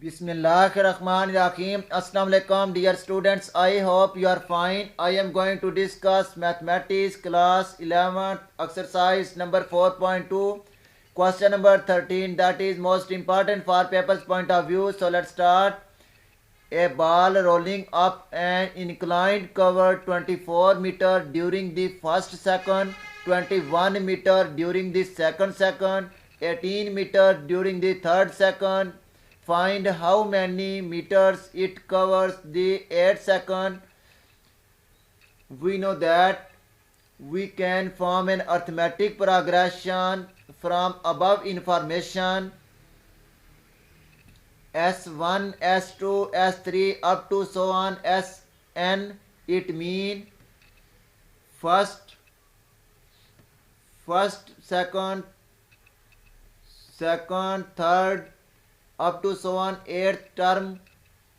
Bismillahirrahmanirrahim. Assalamu alaikum dear students. I hope you are fine. I am going to discuss mathematics class 11 exercise number 4.2 question number 13, that is most important for paper's point of view. So let's start. A ball rolling up an inclined cover 24 meter during the first second, 21 meter during the second, 18 meter during the third second. Find how many meters it covers the 8th second. We know that we can form an arithmetic progression from above information. S1, S2, S3 up to so on Sn. It mean first, second, third up to so on 8th term.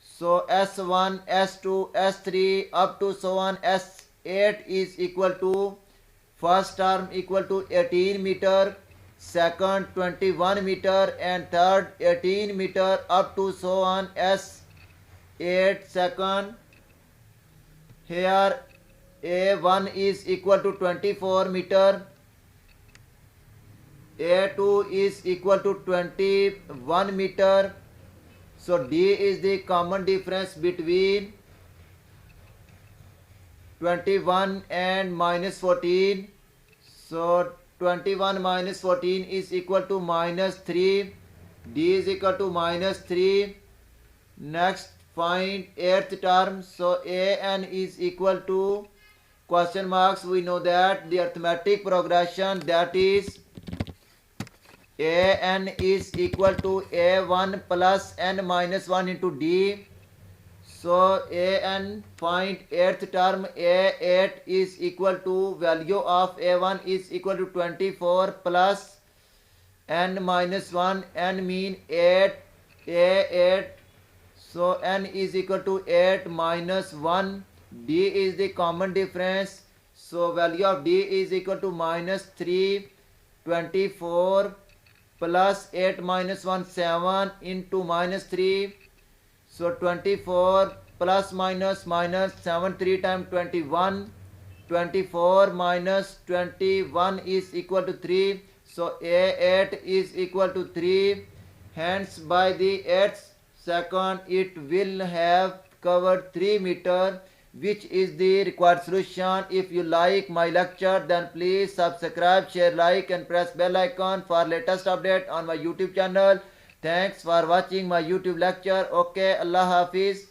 So S1, S2, S3 up to so on S8 is equal to first term equal to 18 meter, second 21 meter, and third 18 meter up to so on S8 second. Here A1 is equal to 24 meter, A2 is equal to 21 meter. So D is the common difference between 21 and minus 14. So 21 minus 14 is equal to minus 3. D is equal to minus 3. Next find 8th term. So An is equal to question marks. We know that the arithmetic progression, that is An is equal to A1 plus n minus 1 into D. So An find 8th term, A8 is equal to value of A1 is equal to 24 plus n minus 1, n mean 8, A8. So n is equal to 8 minus 1. D is the common difference. So value of D is equal to minus 3, 24 plus 8 minus 1, 7 into minus 3. So 24 plus minus 7 3 times 21. 24 minus 21 is equal to 3. So A8 is equal to 3. Hence by the 8th second it will have covered 3 meter, which is the required solution. If you like my lecture, then please subscribe, share, like and press bell icon for latest update on my YouTube channel. Thanks for watching my YouTube lecture. Okay, Allah Hafiz.